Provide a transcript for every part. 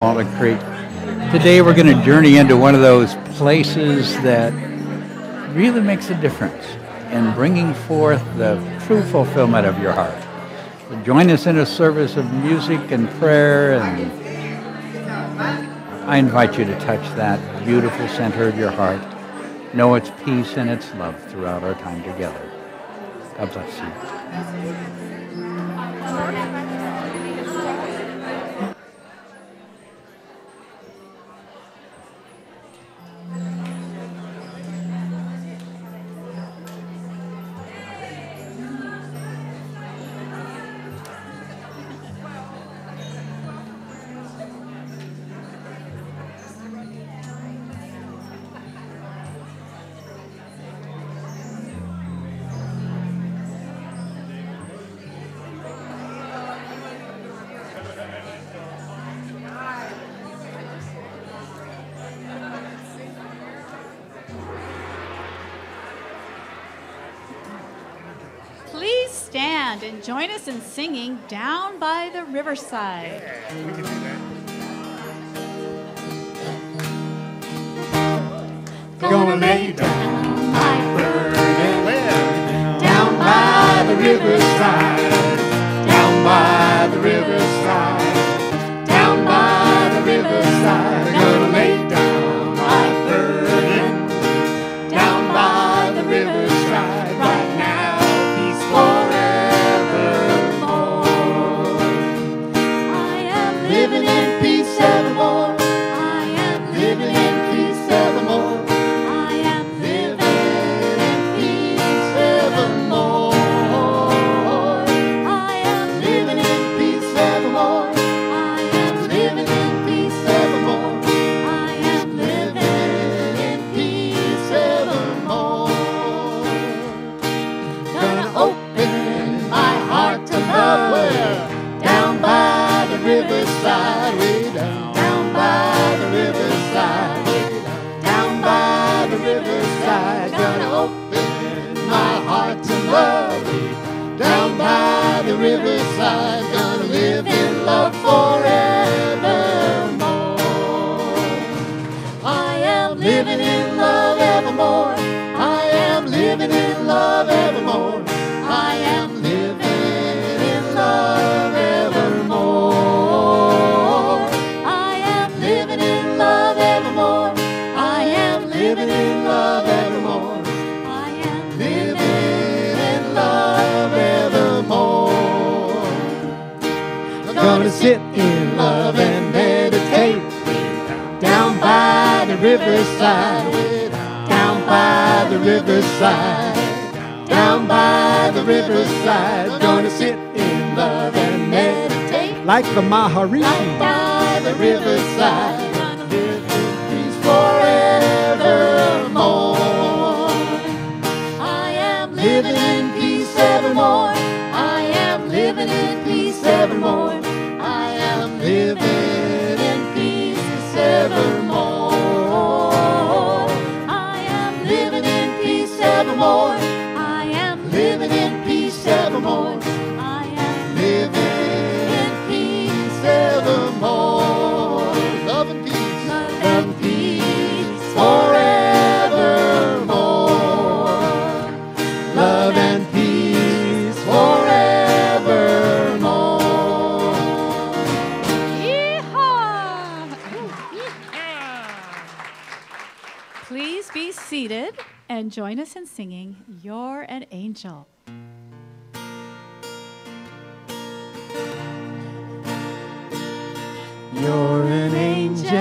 Walnut Creek. Today we're going to journey into one of those places that really makes a difference in bringing forth the true fulfillment of your heart. So join us in a service of music and prayer, and I invite you to touch that beautiful center of your heart. Know its peace and its love throughout our time together. God bless you. Please stand and join us in singing Down by the Riverside. Yeah, we can do that. Gonna lay down my burden down by the riverside, down by the riverside, down by the riverside. Gonna lay down my burden down by the riverside right now, peace forevermore. I am living in peace evermore. I am living in peace evermore. Riverside, way down by the riverside, down by the riverside. Gonna open my heart to love, down by the riverside. Gonna live in love forevermore. I am living in love evermore. I am living in love evermore. I am living in love evermore. Living in love evermore. I am living in love evermore. I'm gonna sit in love and meditate down by the riverside, down by the riverside, down by the riverside. Gonna sit in love and meditate like the Maharishi. Right by the riverside. Gonna live in peace forevermore. I am living in peace evermore. I am living in peace evermore. I am living in peace evermore. I am living in peace evermore. I am living in peace evermore. I am living in peace evermore. Love and peace, love and peace forevermore. Love and peace forevermore. Yeehaw! Please be seated and join us in singing You're an Angel. You're an angel,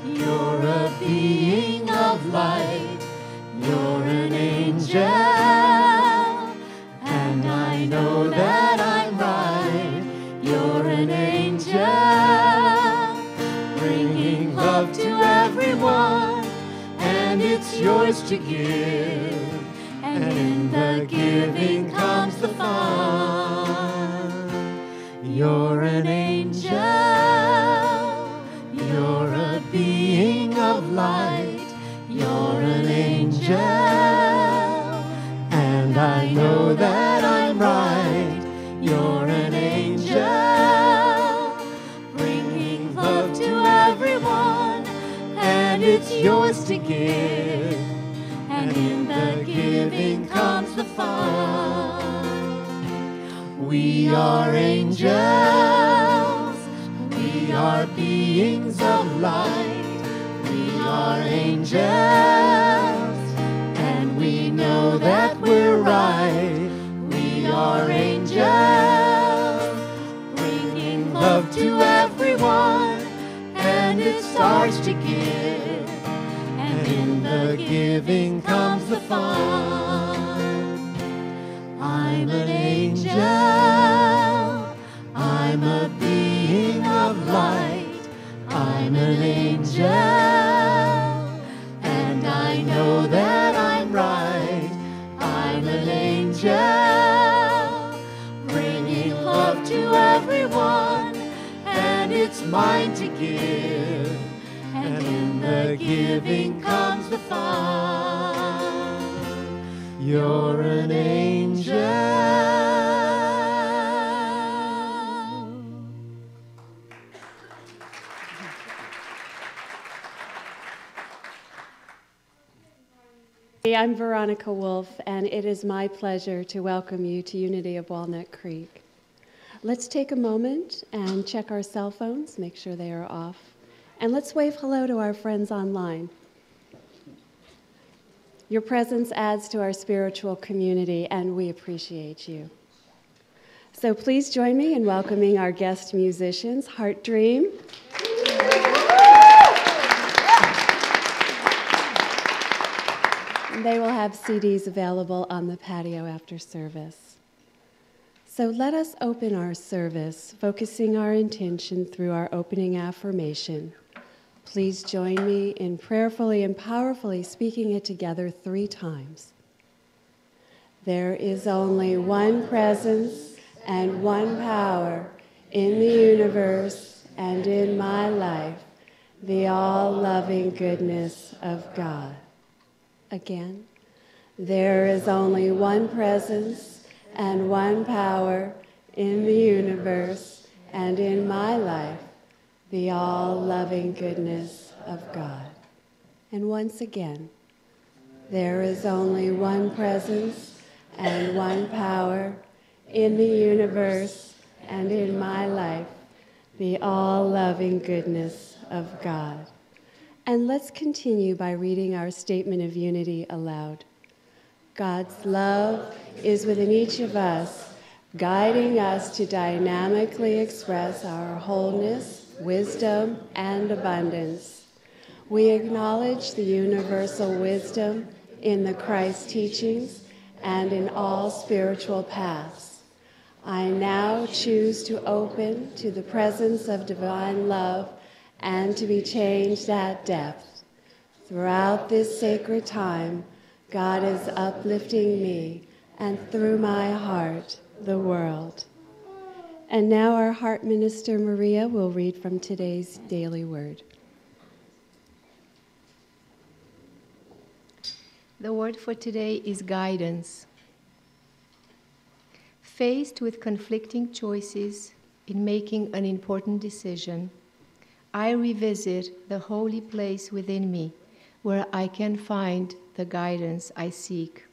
you're a being of light. You're an angel, and I know that I'm right. You're an angel, bringing love to everyone, and it's yours to give, and in the giving comes the fun. You're an angel, you're a being of light. You're an angel, and I know that I'm right. You're an angel, bringing love to everyone, and it's yours to give. And in the giving comes the fun. We are angels, we are beings of light. We are angels, and we know that we're right. We are angels, bringing love to everyone, and it's ours to give. And in the giving comes the fun. I'm an angel, I'm a being of light. I'm an angel, and I know that I'm right. I'm an angel, bringing love to everyone, and it's mine to give. And in the giving comes the fun. You're an angel. I'm Veronica Wolf, and it is my pleasure to welcome you to Unity of Walnut Creek. Let's take a moment and check our cell phones, make sure they are off, and let's wave hello to our friends online. Your presence adds to our spiritual community, and we appreciate you. So please join me in welcoming our guest musicians, Heart Dream. They will have CDs available on the patio after service. So let us open our service, focusing our intention through our opening affirmation. Please join me in prayerfully and powerfully speaking it together 3 times. There is only one presence and one power in the universe and in my life, the all-loving goodness of God. Again, there is only one presence and one power in the universe and in my life, the all-loving goodness of God. And once again, there is only one presence and one power in the universe and in my life, the all-loving goodness of God. And let's continue by reading our Statement of Unity aloud. God's love is within each of us, guiding us to dynamically express our wholeness, wisdom, and abundance. We acknowledge the universal wisdom in the Christ teachings and in all spiritual paths. I now choose to open to the presence of divine love and to be changed at depth. Throughout this sacred time, God is uplifting me, and through my heart, the world. And now our heart minister, Maria, will read from today's daily word. The word for today is guidance. Faced with conflicting choices in making an important decision, I revisit the holy place within me where I can find the guidance I seek.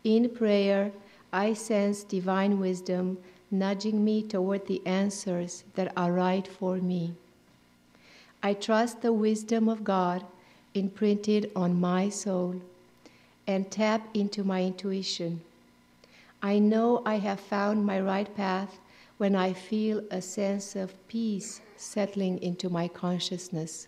In prayer, I sense divine wisdom nudging me toward the answers that are right for me. I trust the wisdom of God imprinted on my soul and tap into my intuition. I know I have found my right path when I feel a sense of peace settling into my consciousness.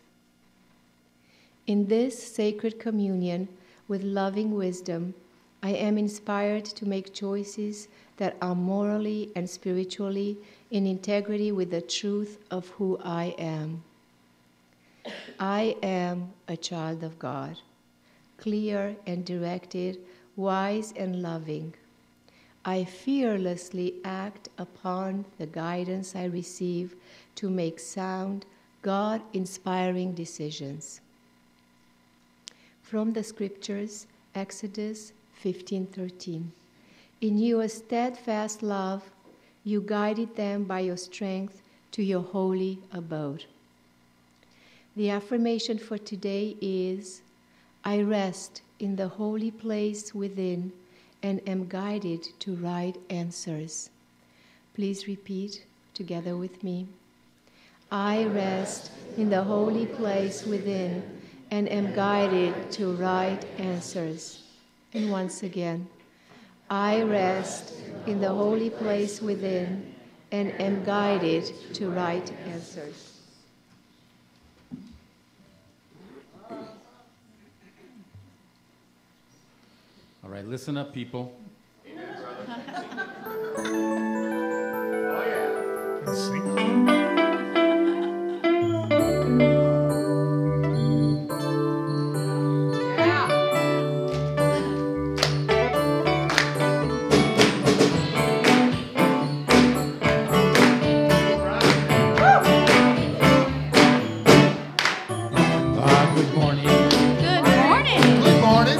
In this sacred communion with loving wisdom, I am inspired to make choices that are morally and spiritually in integrity with the truth of who I am. I am a child of God, clear and directed, wise and loving. I fearlessly act upon the guidance I receive to make sound, God-inspiring decisions. From the scriptures, Exodus 15:13. In your steadfast love, you guided them by your strength to your holy abode. The affirmation for today is, I rest in the holy place within and am guided to right answers. Please repeat together with me. I rest in the holy place within and am guided to right answers. And once again, I rest in the holy place within and am guided to right answers. All right, listen up, people. Good morning. Good morning. Good morning.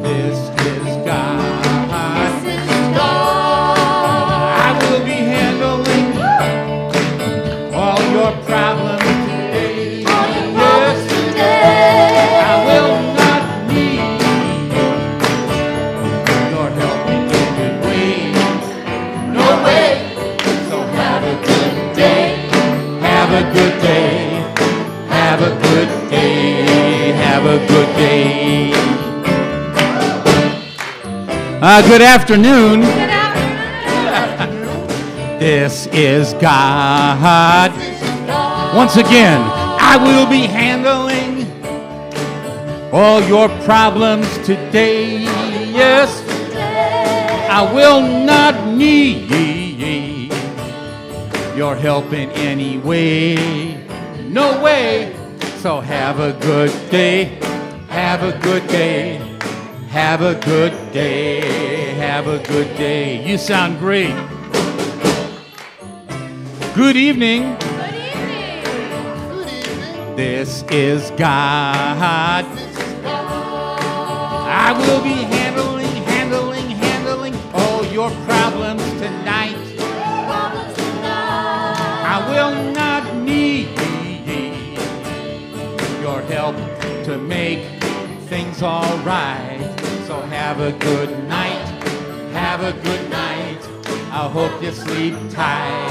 This is God. This is God. I will be handling all your problems today. All your problems Yes, today. I will not need your help in any way. No way. So have a good day. Have a good day. Have a good day. Have a good day. Good afternoon. Good afternoon. This is God. Once again, I will be handling all your problems today. Yes, I will not need your help in any way. No way. So have a good day. Have a good day. Have a good day. Have a good day. You sound great. Good evening. Good evening. This is God. I will be handling all your problems tonight. Problems tonight. I will not need your help to make things all right. So have a good night. Have a good night. I hope you sleep tight.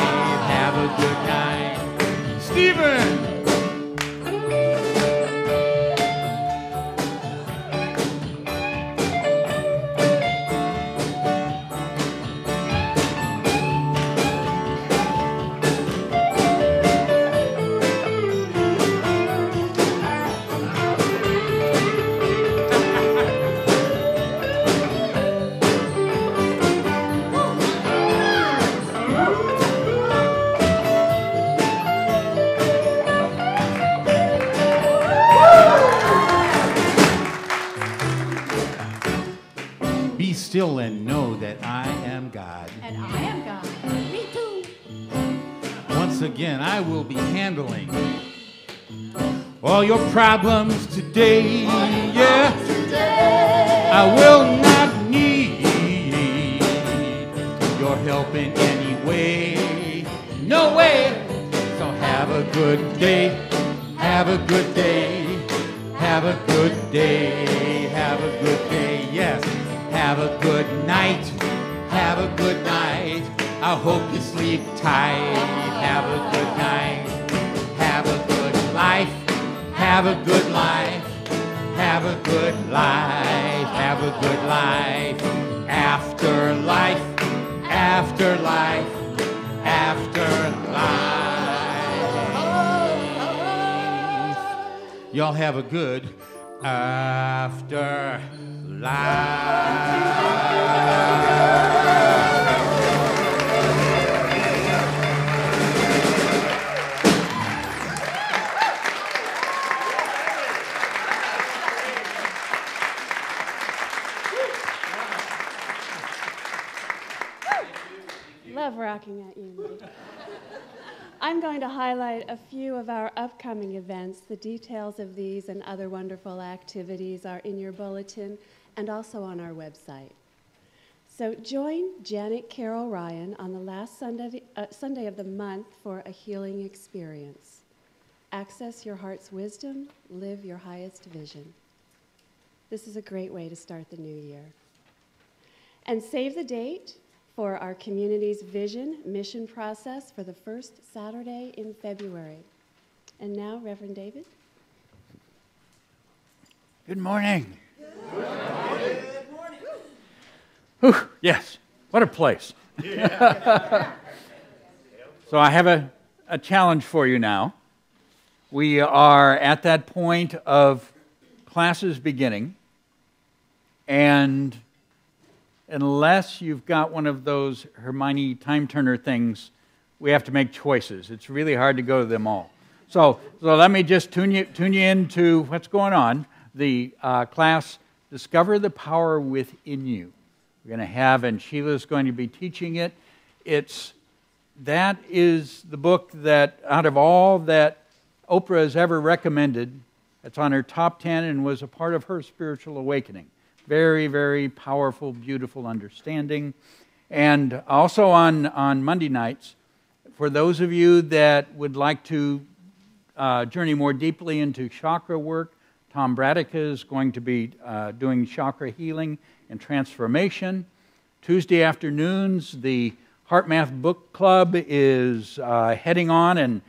Have a good night. Stephen! Be still and know that I am God. And I am God. Me too. Once again, I will be handling all your problems today. Yeah, I will not need your help in any way. No way. So have a good day. Have a good day. Have a good day. Have a good day. Yes. Have a good night. Have a good night. I hope you sleep tight. Have a good night. Have a good life. Have a good life. Have a good life. Have a good life. After life. After life. After life. Y'all have a good after life. Love rocking at Unity. I'm going to highlight a few of our upcoming events. The details of these and other wonderful activities are in your bulletin and also on our website. So join Janet Carroll Ryan on the last Sunday of the month for a healing experience. Access your heart's wisdom, live your highest vision. This is a great way to start the new year. And save the date for our community's vision mission process for the first Saturday in February. And now, Reverend David. Good morning. Good morning. Whew, yes, what a place. Yeah. So I have a challenge for you now. We are at that point of classes beginning, and unless you've got one of those Hermione time turner things, we have to make choices. It's really hard to go to them all. So let me just tune you into what's going on. The class, Discover the Power Within You. We're going to have, and Sheila's going to be teaching it. That is the book that, out of all that Oprah has ever recommended, it's on her top 10 and was a part of her spiritual awakening. Very, very powerful, beautiful understanding. And also on Monday nights, for those of you that would like to journey more deeply into chakra work, Tom Braddock is going to be doing chakra healing and transformation. Tuesday afternoons, the HeartMath Book Club is heading on and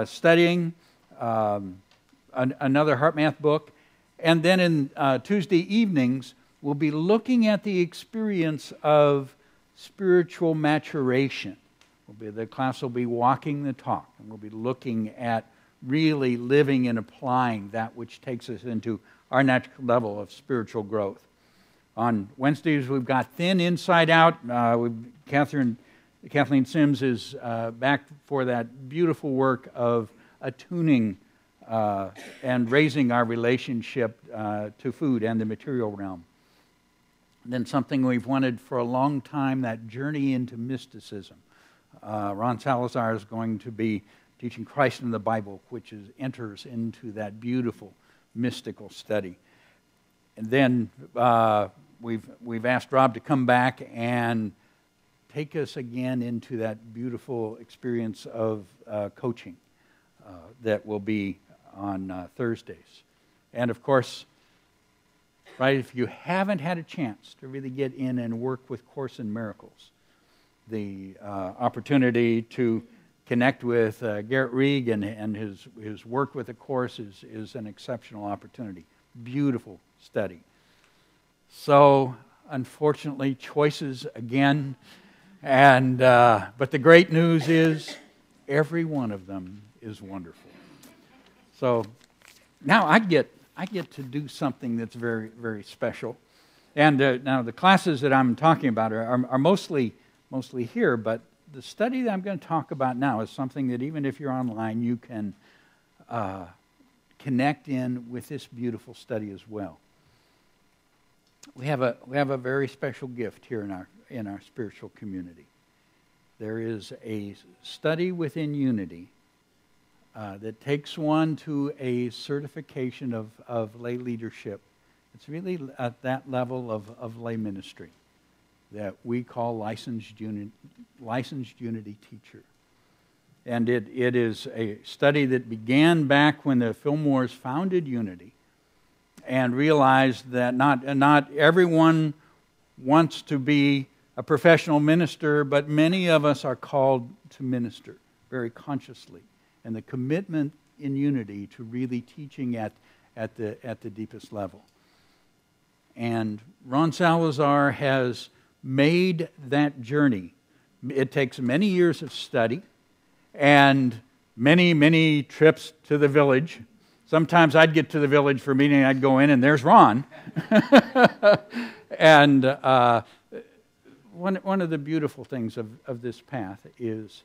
studying another HeartMath book. And then in Tuesday evenings, we'll be looking at the experience of spiritual maturation. The class will be walking the talk, and we'll be looking at really living and applying that which takes us into our natural level of spiritual growth. On Wednesdays, we've got Thin Inside Out. Kathleen Sims is back for that beautiful work of attuning and raising our relationship to food and the material realm. Then something we've wanted for a long time, that journey into mysticism. Ron Salazar is going to be teaching Christ in the Bible, which enters into that beautiful mystical study. And then we've asked Rob to come back and take us again into that beautiful experience of coaching that will be on Thursdays. And of course, right, if you haven't had a chance to really get in and work with Course in Miracles, the opportunity to connect with Garrett Reig and his work with the Course is an exceptional opportunity. Beautiful study. So, unfortunately, choices again. And but the great news is every one of them is wonderful. So now I get to do something that's very, very special. And now the classes that I'm talking about are mostly here, but the study that I'm going to talk about now is something that even if you're online, you can connect in with this beautiful study as well. We have a very special gift here in our spiritual community. There is a study within unity that takes one to a certification of lay leadership. It's really at that level of lay ministry that we call licensed unity teacher. And it is a study that began back when the Fillmores founded Unity and realized that not everyone wants to be a professional minister, but many of us are called to minister very consciously. And the commitment in Unity to really teaching at the deepest level. And Ron Salazar has made that journey. It takes many years of study and many, many trips to the village. Sometimes I'd get to the village for a meeting, I'd go in, and there's Ron. And one of the beautiful things of this path is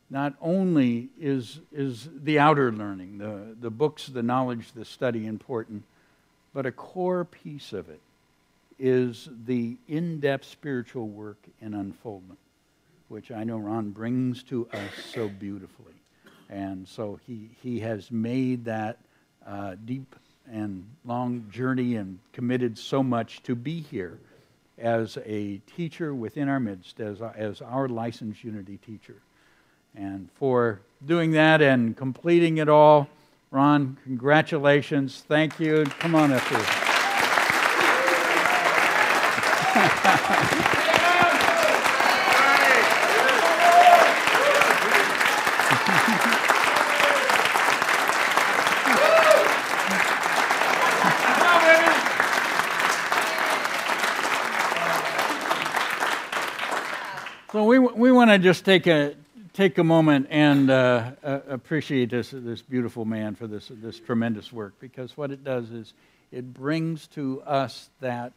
not only is the outer learning, the books, the knowledge, the study important, but a core piece of it is the in-depth spiritual work and unfoldment, which I know Ron brings to us so beautifully. And so he has made that deep and long journey and committed so much to be here as a teacher within our midst, as our licensed Unity teacher. And for doing that and completing it all, Ron, congratulations. Thank you. Come on up here. So we want to just take a moment and appreciate this beautiful man for this tremendous work, because what it does is it brings to us that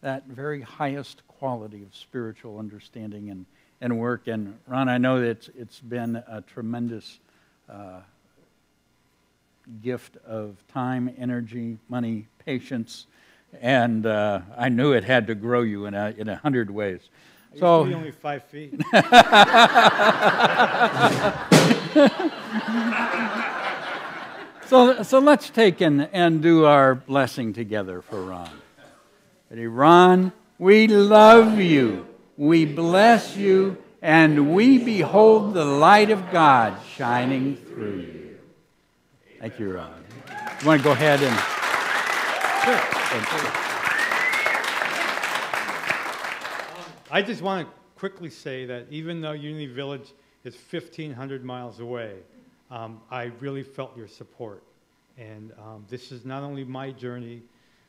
very highest quality of spiritual understanding and work. And Ron, I know that it's been a tremendous gift of time, energy, money, patience, and I knew it had to grow you in 100 ways. So only 5 feet. So let's take and do our blessing together for Ron. Ready? Ron, we love you, we bless you, and we behold the light of God shining through you. Thank you, Ron. You want to go ahead and... Sure. I just want to quickly say that even though Unity Village is 1,500 miles away, I really felt your support. And this is not only my journey,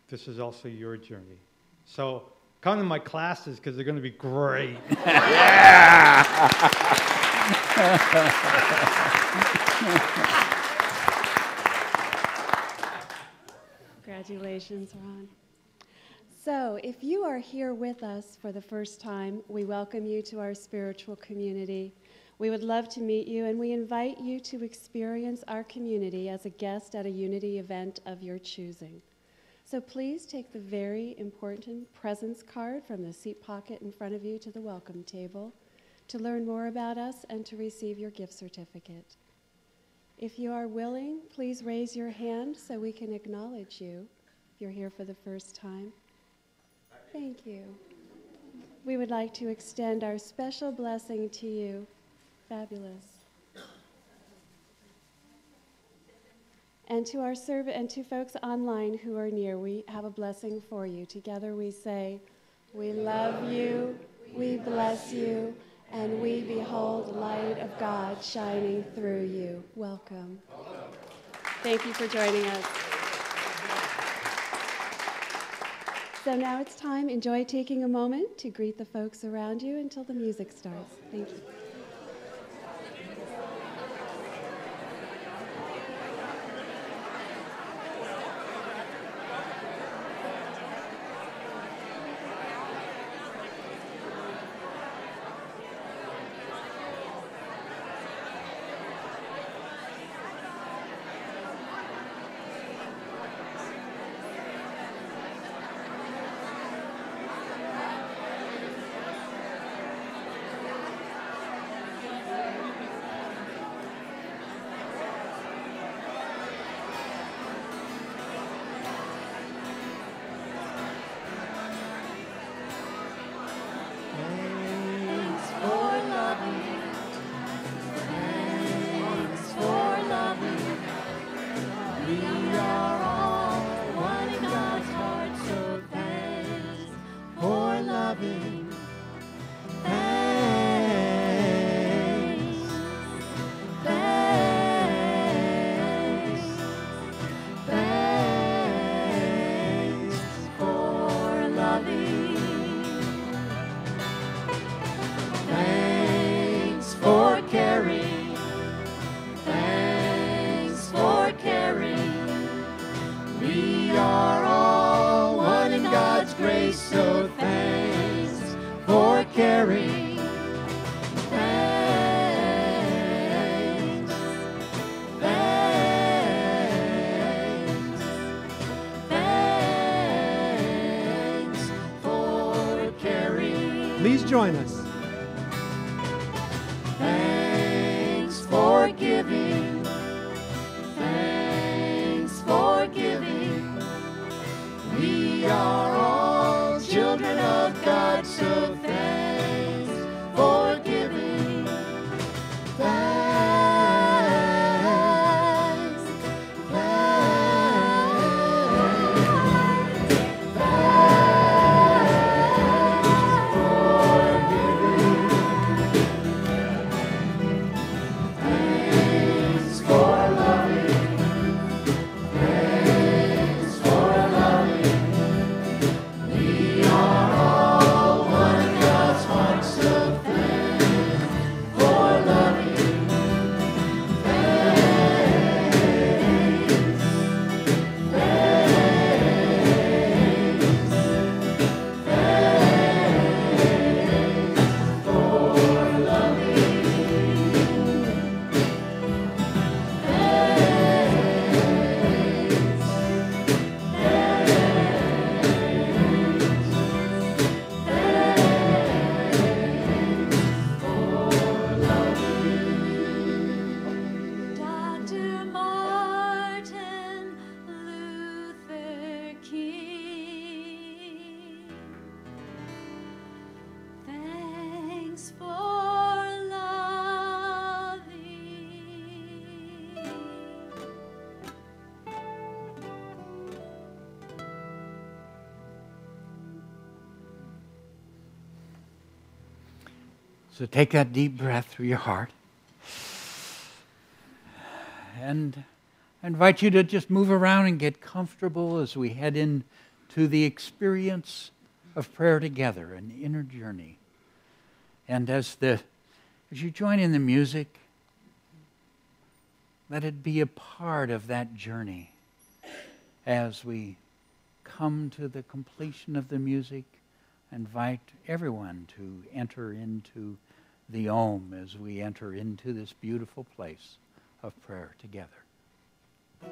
this is also your journey. So come to my classes because they're going to be great. Yeah! Congratulations, Ron. So, if you are here with us for the first time, we welcome you to our spiritual community. We would love to meet you, and we invite you to experience our community as a guest at a Unity event of your choosing. So please take the very important presence card from the seat pocket in front of you to the welcome table to learn more about us and to receive your gift certificate. If you are willing, please raise your hand so we can acknowledge you if you're here for the first time. Thank you. We would like to extend our special blessing to you. Fabulous. And to our and to folks online who are near, we have a blessing for you. Together we say, we love you, we bless you, and we behold the light of God shining through you. Welcome. Thank you for joining us. So now it's time. Enjoy taking a moment to greet the folks around you until the music starts. Thank you. Please join us. Thanks for giving. Thanks for giving. We are all children of God. So take that deep breath through your heart. And I invite you to just move around and get comfortable as we head into the experience of prayer together, an inner journey. And as you join in the music, let it be a part of that journey as we come to the completion of the music. Invite everyone to enter into the Om as we enter into this beautiful place of prayer together. I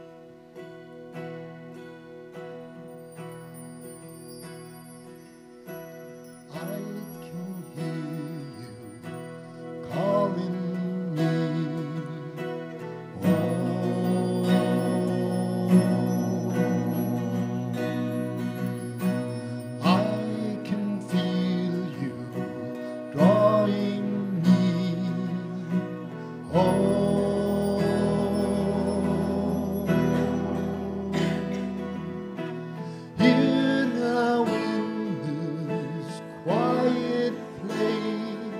can hear you calling me. I can feel you drawing me. Here now in this quiet place,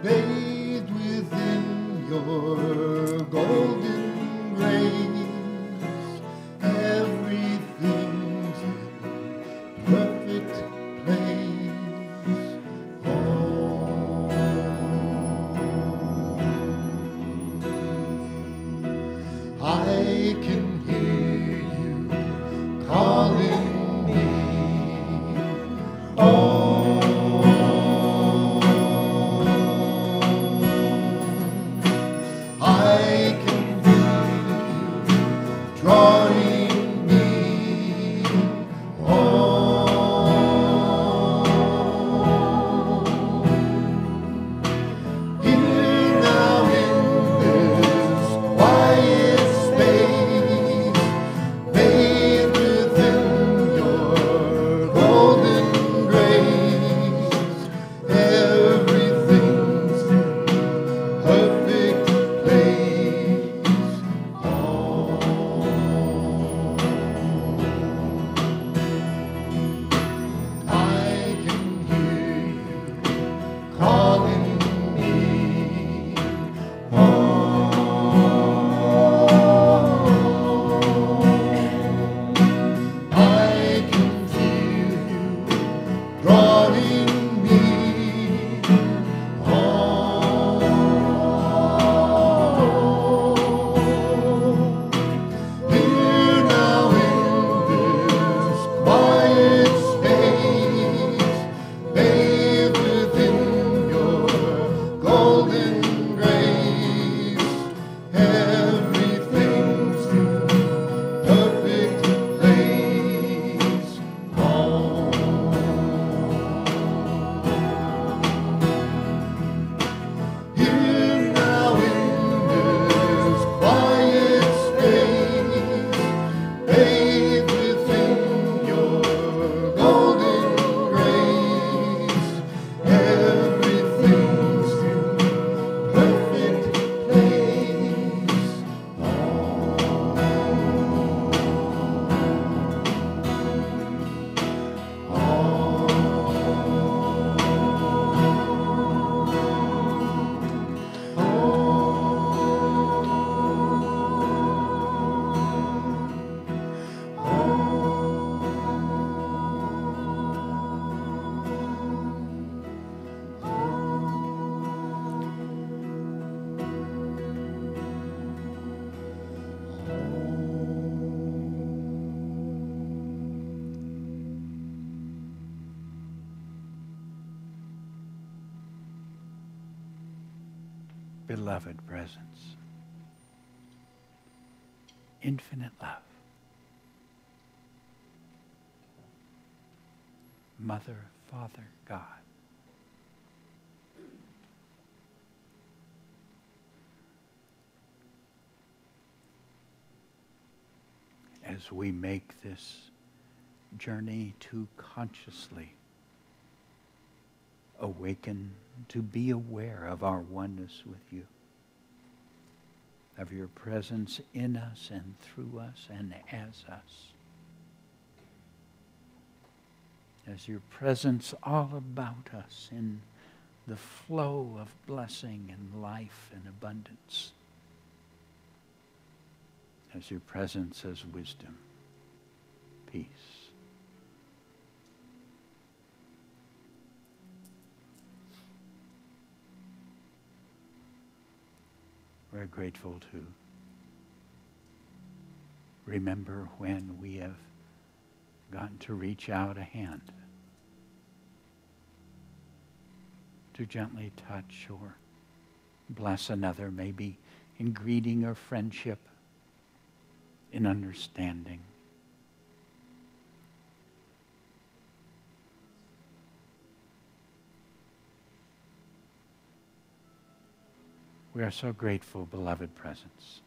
bathed within your golden grace, everything's in perfect place. I can hear you calling me. I can feel you drawing me. Here now in this quiet space, bathed within your golden grace, everything's in perfect place. I can hear you calling me. I can feel you drawing me. Here now in this quiet space, bathed within your golden grace, everything's in perfect place. Here now in this quiet space, bathed within your golden grace, everything's in perfect place. Beloved presence, infinite love, Mother, Father, God. As we make this journey to consciously awaken, to be aware of our oneness with you, of your presence in us and through us and as us. As your presence all about us in the flow of blessing and life and abundance, as your presence is wisdom, peace. We're grateful to remember when we have gotten to reach out a hand to gently touch or bless another, maybe in greeting or friendship, in understanding. We are so grateful, beloved presence.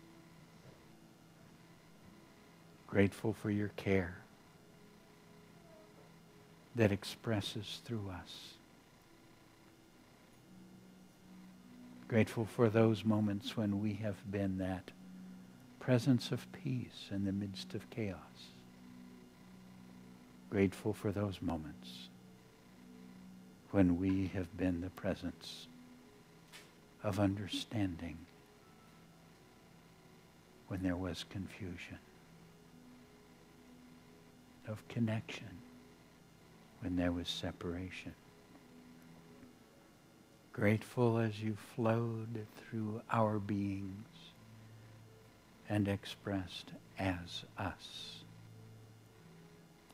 Grateful for your care that expresses through us. Grateful for those moments when we have been that presence of peace in the midst of chaos. Grateful for those moments when we have been the presence of understanding when there was confusion, of connection when there was separation. Grateful as you flowed through our beings and expressed as us,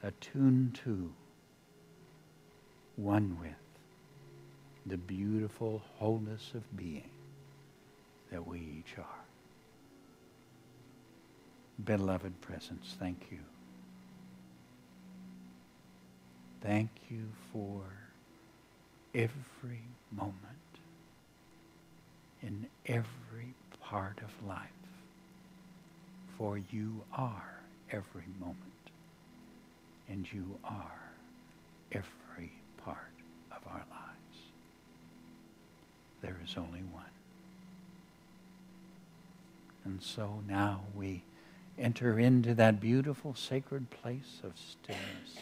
attuned to, one with, the beautiful wholeness of being that we each are. Beloved presence, thank you. Thank you for every moment in every part of life, for you are every moment, and you are every part of our lives. There is only one. And so now we enter into that beautiful sacred place of stillness,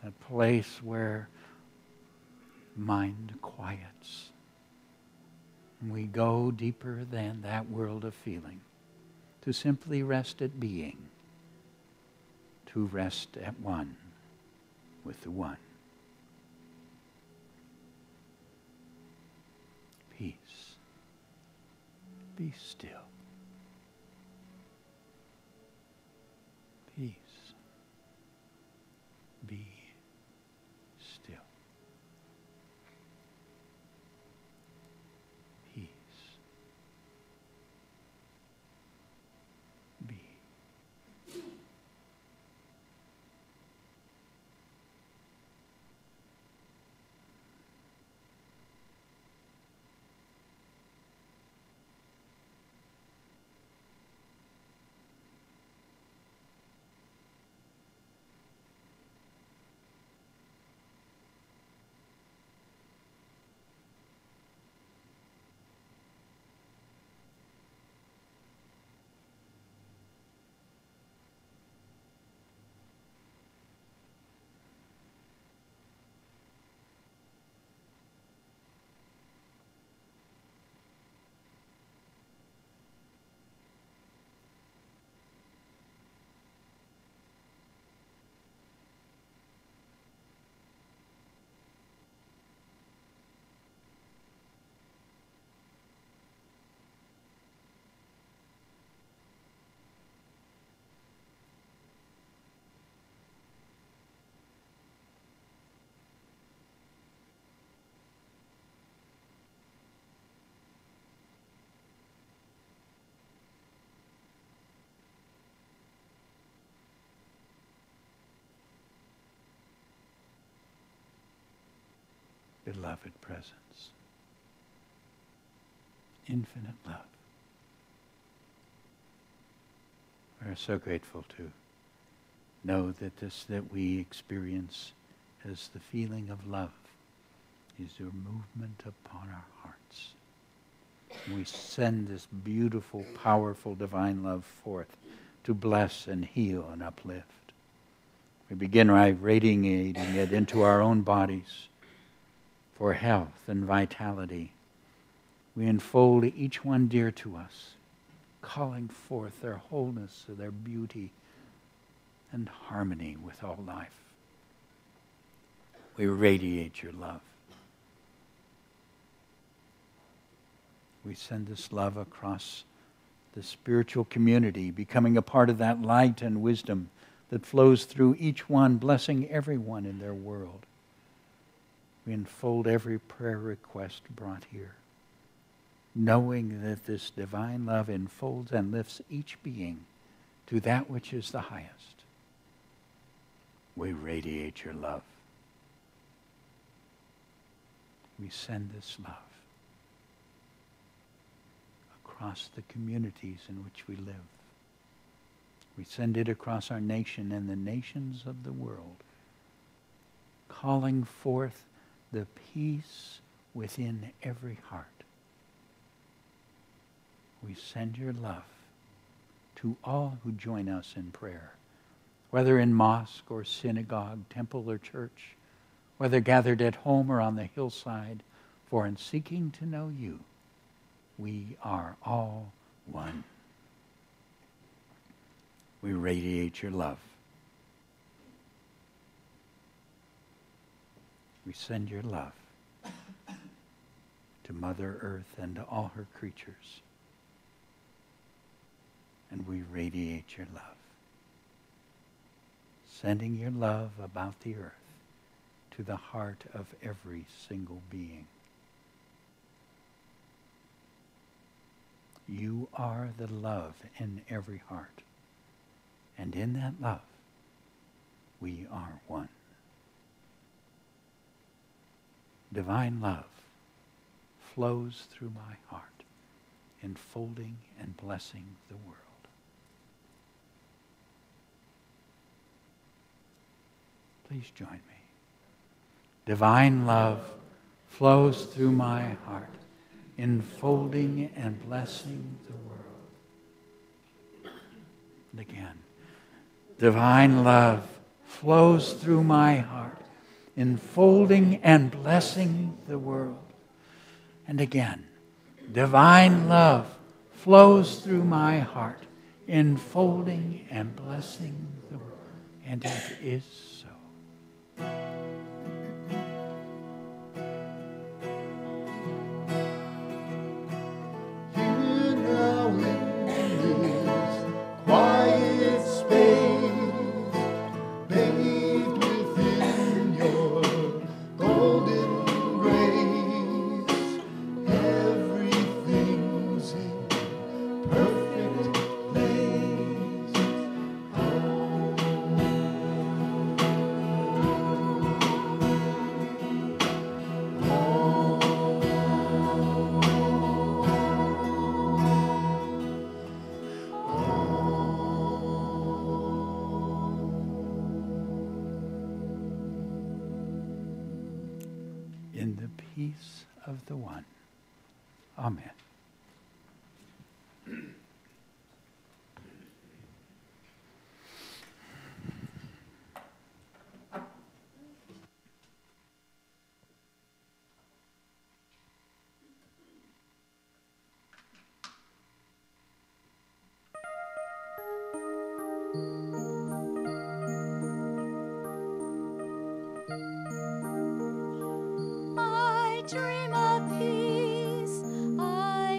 that place where mind quiets. We go deeper than that world of feeling, to simply rest at being, to rest at one with the one. Peace. Be still. Peace. Be still. Peace. Be. Beloved presence, infinite love. We are so grateful to know that this that we experience as the feeling of love is your movement upon our hearts. We send this beautiful, powerful, divine love forth to bless and heal and uplift. We begin by radiating it into our own bodies, for health and vitality. We enfold each one dear to us, calling forth their wholeness, their beauty, and harmony with all life. We radiate your love. We send this love across the spiritual community, becoming a part of that light and wisdom that flows through each one, blessing everyone in their world. We enfold every prayer request brought here, knowing that this divine love enfolds and lifts each being to that which is the highest. We radiate your love. We send this love across the communities in which we live. We send it across our nation and the nations of the world, calling forth the peace within every heart. We send your love to all who join us in prayer, whether in mosque or synagogue, temple or church, whether gathered at home or on the hillside, for in seeking to know you, we are all one. We radiate your love. We send your love to Mother Earth and to all her creatures. And we radiate your love, sending your love about the earth to the heart of every single being. You are the love in every heart. And in that love, we are one. Divine love flows through my heart, enfolding and blessing the world. Please join me. Divine love flows through my heart, enfolding and blessing the world. And again, divine love flows through my heart, enfolding and blessing the world. And again, divine love flows through my heart, enfolding and blessing the world. And it is so. In the peace of the one. Amen. I dream of peace. I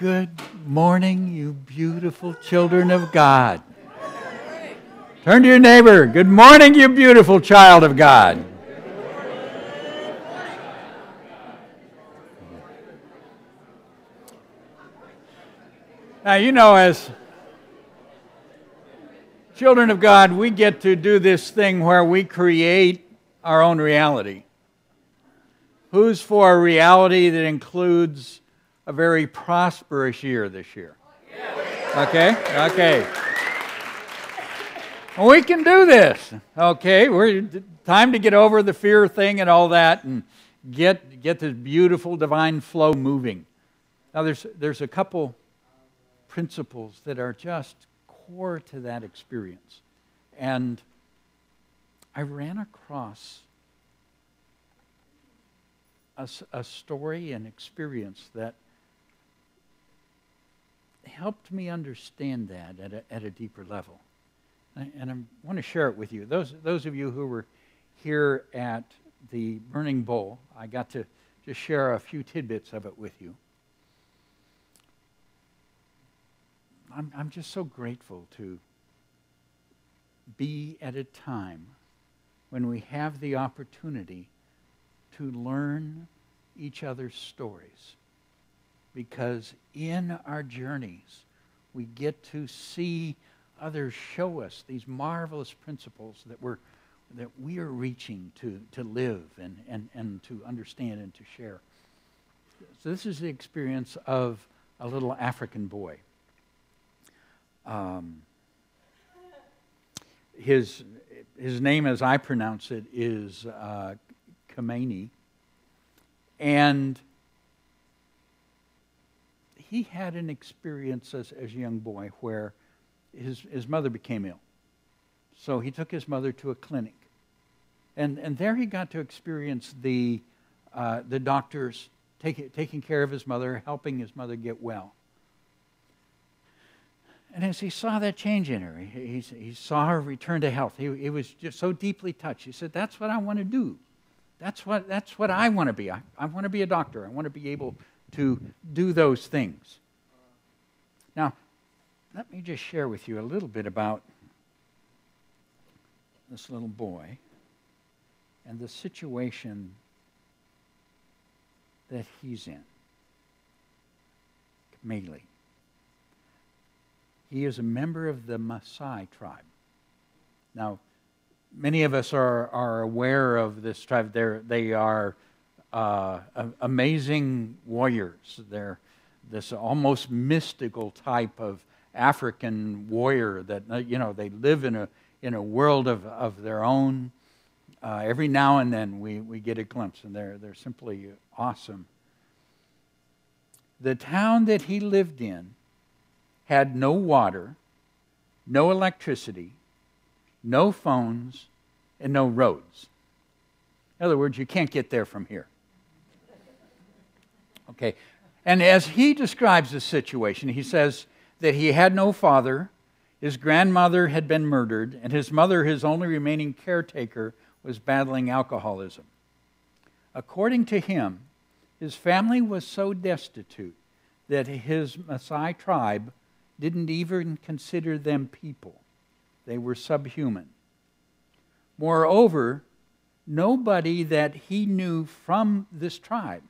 Good morning, you beautiful children of God. Turn to your neighbor. Good morning, you beautiful child of God. Now, you know, as children of God, we get to do this thing where we create our own reality. Who's for a reality that includes a very prosperous year this year? Okay? Okay. Well, we can do this. Okay? We're time to get over the fear thing and all that and get this beautiful divine flow moving. Now, there's a couple principles that are just core to that experience. And I ran across a story and experience that helped me understand that at a deeper level. And I want to share it with you. Those of you who were here at the Burning Bowl, I got to just share a few tidbits of it with you. I'm just so grateful to be at a time when we have the opportunity to learn each other's stories. Because in our journeys, we get to see others show us these marvelous principles that we are reaching to live and to understand and to share. So this is the experience of a little African boy. His name, as I pronounce it, is Kameni, and he had an experience as a young boy where his mother became ill. So he took his mother to a clinic, and there he got to experience the doctors taking care of his mother, helping his mother get well. And as he saw that change in her, he saw her return to health. He was just so deeply touched. He said, "That's what I want to do. That's what I want to be. I want to be a doctor. I want to be able to do those things." Now, let me just share with you a little bit about this little boy and the situation that he's in. Kameli. He is a member of the Maasai tribe. Now, many of us are aware of this tribe. They are amazing warriors. They're this almost mystical type of African warrior that they live in a world of their own. Every now and then we get a glimpse, and they're simply awesome. The town that he lived in had no water, no electricity, no phones, and no roads. In other words, you can't get there from here. Okay, and as he describes the situation, he says that he had no father, his grandmother had been murdered, and his mother, his only remaining caretaker, was battling alcoholism. According to him, his family was so destitute that his Maasai tribe didn't even consider them people. They were subhuman. Moreover, nobody that he knew from this tribe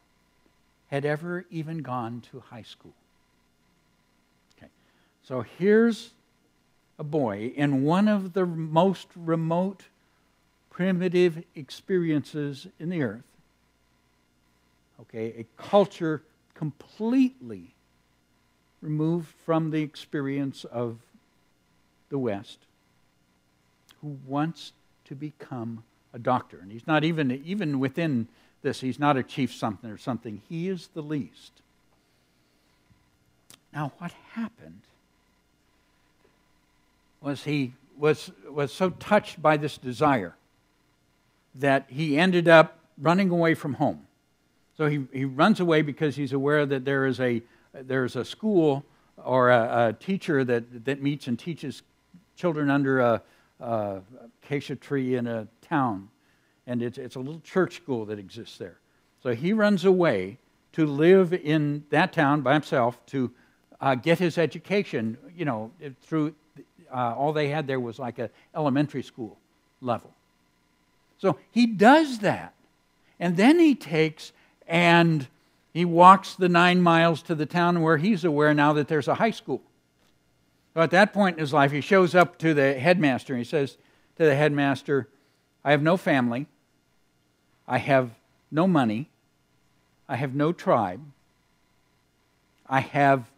had ever even gone to high school. Okay, so here's a boy in one of the most remote, primitive experiences in the earth. Okay, a culture completely removed from the experience of the West, who wants to become a doctor. And he's not even within this, he's not a chief something or something. He is the least. Now, what happened was he was so touched by this desire that he ended up running away from home. So he runs away because he's aware that there's a school or a teacher that meets and teaches children under a acacia tree in a town. And it's a little church school that exists there. So he runs away to live in that town by himself to get his education, through all they had there was like an elementary school level. So he does that. And then he takes and he walks the 9 miles to the town where he's aware now that there's a high school. So at that point in his life, he shows up to the headmaster and he says to the headmaster, I have no family, I have no money, I have no tribe, I have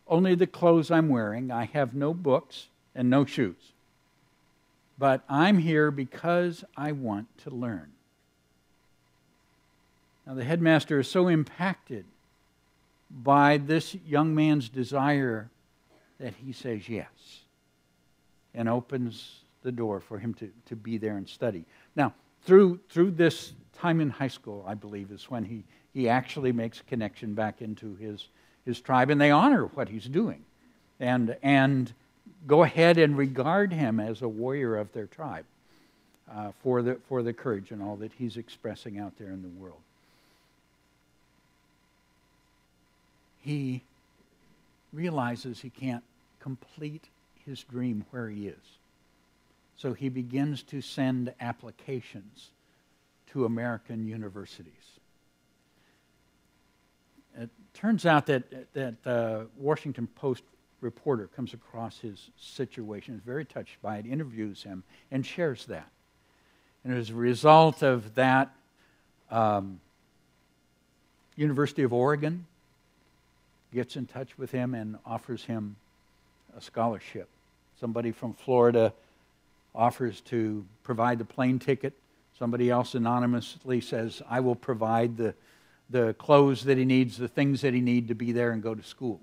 only the clothes I'm wearing, I have no books and no shoes. But I'm here because I want to learn. Now the headmaster is so impacted by this young man's desire that he says yes and opens the door for him to be there and study. Now, through this time in high school, I believe, is when he actually makes a connection back into his tribe, and they honor what he's doing and go ahead and regard him as a warrior of their tribe for the courage and all that he's expressing out there in the world. He realizes he can't complete his dream where he is. So he begins to send applications to American universities. It turns out that Washington Post reporter comes across his situation, is very touched by it, interviews him, and shares that. And as a result of that, University of Oregon gets in touch with him and offers him a scholarship. Somebody from Florida offers to provide the plane ticket. Somebody else anonymously says, I will provide the clothes that he needs, the things that he needs to be there and go to school.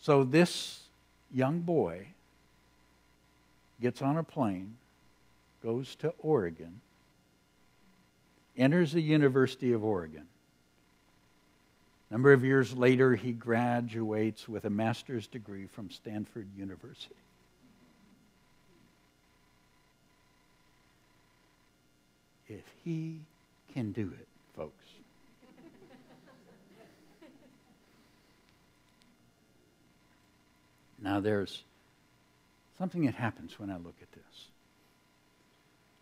So this young boy gets on a plane, goes to Oregon, enters the University of Oregon. A number of years later, he graduates with a master's degree from Stanford University. If he can do it, folks. Now there's something that happens when I look at this.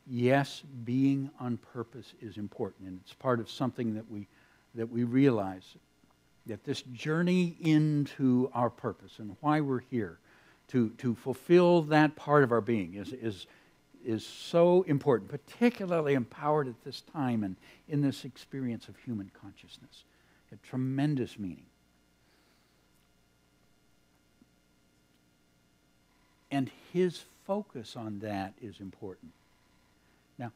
Yes, being on purpose is important, and it's part of something that we realize, that this journey into our purpose and why we're here, to fulfill that part of our being is so important, particularly empowered at this time and in this experience of human consciousness. A tremendous meaning. And his focus on that is important. Now,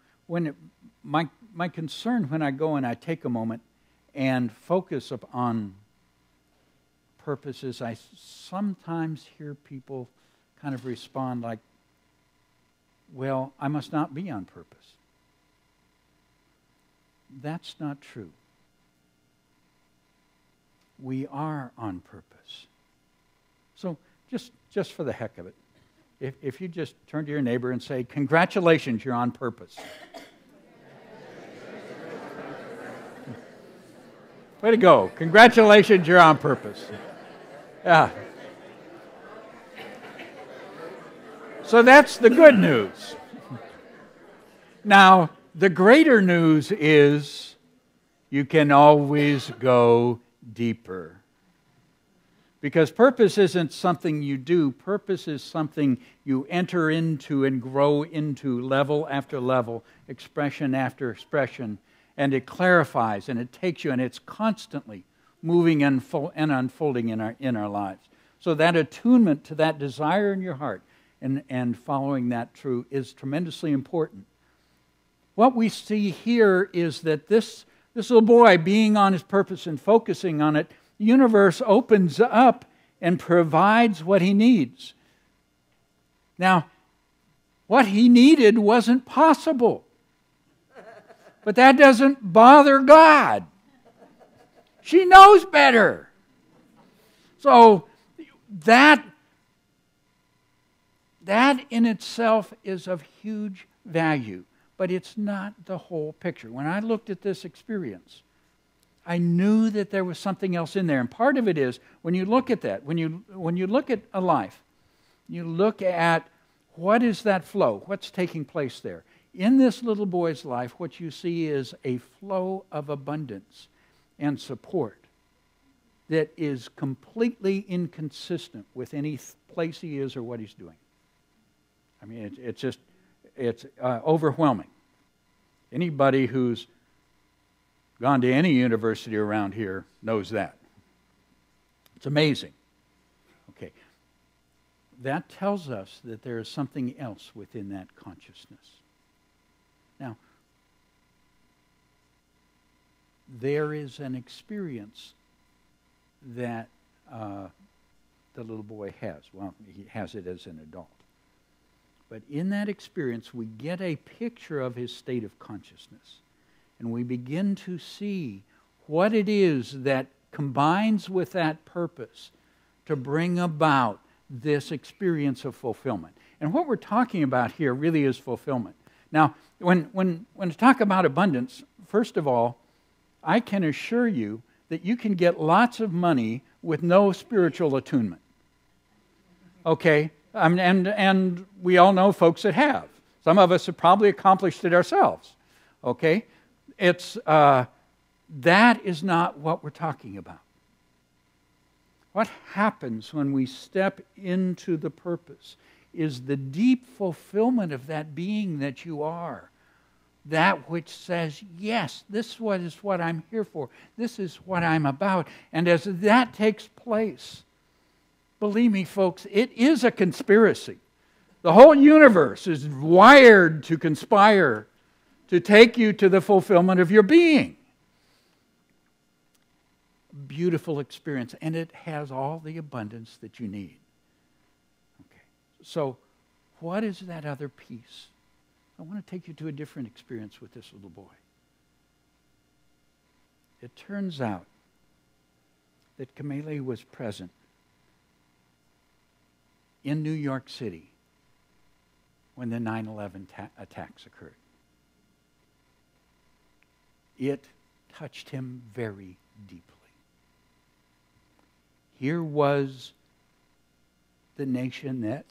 my concern when I go and I take a moment and focus upon purposes, I sometimes hear people kind of respond like, well, I must not be on purpose. That's not true. We are on purpose. So just for the heck of it, if you just turn to your neighbor and say, congratulations, you're on purpose. Way to go. Congratulations, you're on purpose. Yeah. So that's the good news. Now, the greater news is you can always go deeper. Because purpose isn't something you do. Purpose is something you enter into and grow into level after level, expression after expression. And it clarifies and it takes you, and it's constantly moving and unfolding in our lives. So that attunement to that desire in your heart and following that through is tremendously important. What we see here is that this little boy, being on his purpose and focusing on it, the universe opens up and provides what he needs. Now, what he needed wasn't possible. But that doesn't bother God. She knows better. So that in itself is of huge value, but it's not the whole picture. When I looked at this experience, I knew that there was something else in there. And part of it is, when you look at that, when you look at a life, you look at what is that flow, what's taking place there. In this little boy's life, what you see is a flow of abundance and support that is completely inconsistent with any place he is or what he's doing. I mean, it's overwhelming. Anybody who's gone to any university around here knows that. It's amazing. Okay. That tells us that there is something else within that consciousness. Now, there is an experience that the little boy has. Well, he has it as an adult. But in that experience, we get a picture of his state of consciousness. And we begin to see what it is that combines with that purpose to bring about this experience of fulfillment. And what we're talking about here really is fulfillment. Now, when I talk about abundance, first of all, I can assure you that you can get lots of money with no spiritual attunement. Okay? And we all know folks that have. Some of us have probably accomplished it ourselves. Okay? It's that is not what we're talking about. What happens when we step into the purpose is the deep fulfillment of that being that you are. That which says, yes, this is what I'm here for. This is what I'm about. And as that takes place, believe me, folks, it is a conspiracy. The whole universe is wired to conspire to take you to the fulfillment of your being. Beautiful experience, and it has all the abundance that you need. Okay. So, what is that other piece? I want to take you to a different experience with this little boy. It turns out that Kamele was present in New York City when the 9/11 attacks occurred. It touched him very deeply. Here was the nation that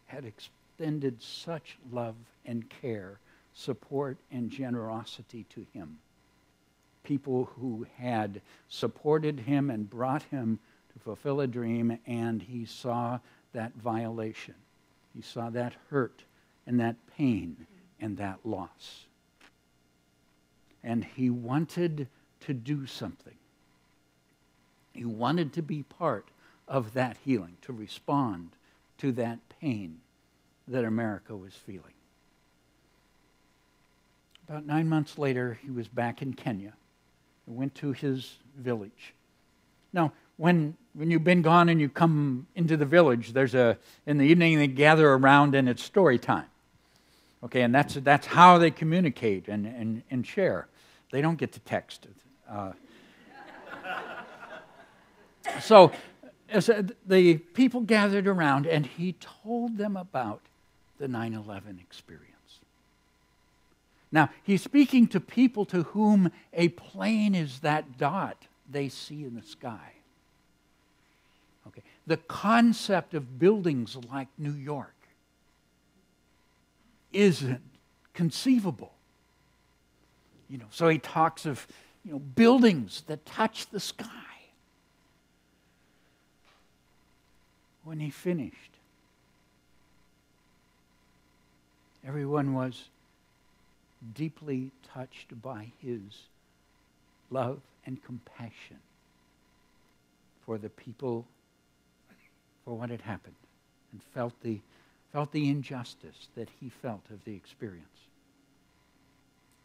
had extended such love and care, support and generosity to him. People who had supported him and brought him to fulfill a dream, and he saw that violation. He saw that hurt and that pain and that loss. And he wanted to do something. He wanted to be part of that healing, to respond to that pain that America was feeling. About 9 months later, he was back in Kenya. He went to his village. Now, when you've been gone and you come into the village, in the evening they gather around and it's story time. Okay, and that's how they communicate and share. They don't get to text. So as the people gathered around, and he told them about the 9/11 experience. Now, he's speaking to people to whom a plane is that dot they see in the sky. Okay, the concept of buildings like New York isn't conceivable. So he talks of buildings that touch the sky. When he finished, everyone was deeply touched by his love and compassion for the people, for what had happened, and felt the injustice that he felt of the experience.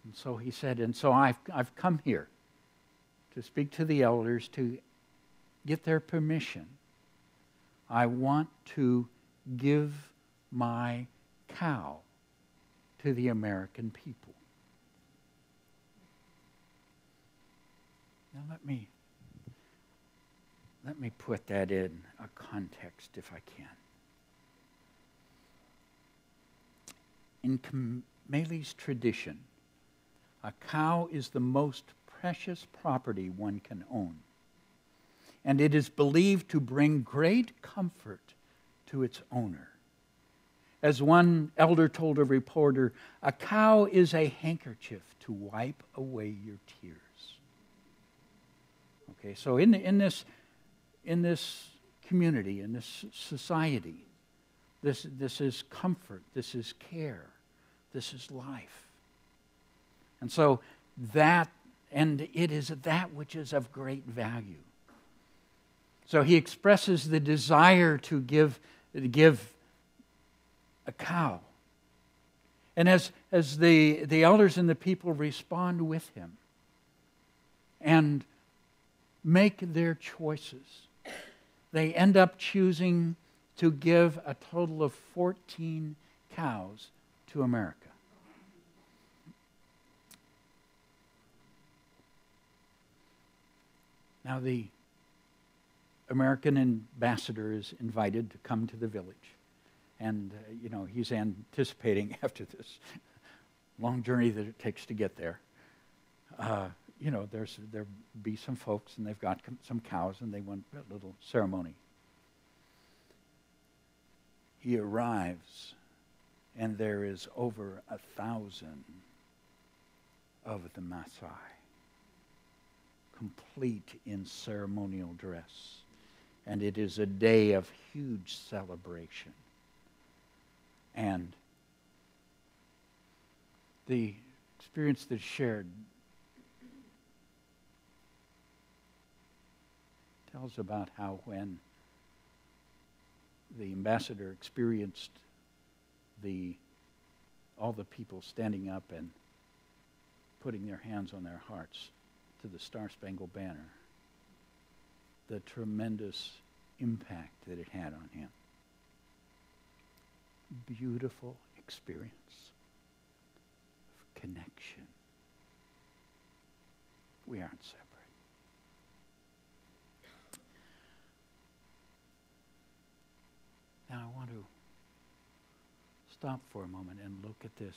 And so he said, and so I've come here to speak to the elders to get their permission. I want to give my cow to the American people. Now let me put that in a context if I can. In Kamele's tradition, a cow is the most precious property one can own. And it is believed to bring great comfort to its owner. As one elder told a reporter, a cow is a handkerchief to wipe away your tears. Okay, so in this community, in this society, this is comfort, this is care, this is life. And so and it is that which is of great value. So he expresses the desire to give a cow. And as the elders and the people respond with him and make their choices, they end up choosing to give a total of 14 cows to America. Now the American ambassador is invited to come to the village. And, he's anticipating after this long journey that it takes to get there. There'll be some folks and they've got some cows and they want a little ceremony. He arrives and there is over 1,000 of the Maasai, complete in ceremonial dress. And it is a day of huge celebration. And the experience that's shared tells about how when the ambassador experienced all the people standing up and putting their hands on their hearts to the Star-Spangled Banner, the tremendous impact that it had on him. Beautiful experience of connection. We aren't separate. Now I want to stop for a moment and look at this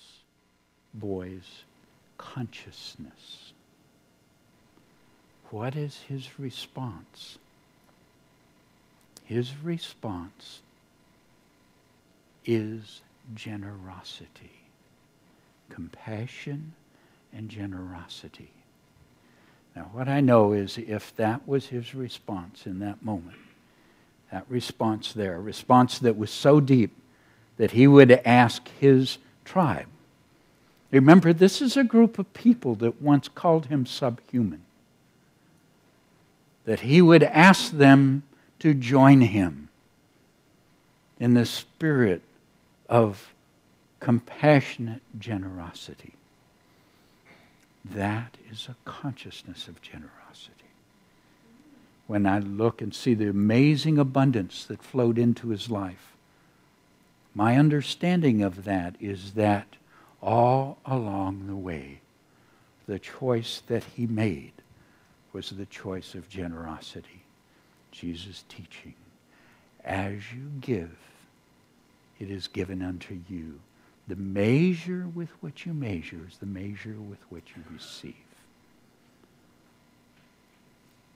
boy's consciousness. What is his response? His response is generosity, compassion and generosity. Now, what I know is if that was his response in that moment, that response there, a response that was so deep that he would ask his tribe. Remember, this is a group of people that once called him subhuman. That he would ask them to join him in the spirit of compassionate generosity. That is a consciousness of generosity. When I look and see the amazing abundance that flowed into his life, my understanding of that is that all along the way, the choice that he made was the choice of generosity. Jesus' teaching, as you give, it is given unto you. The measure with which you measure is the measure with which you receive.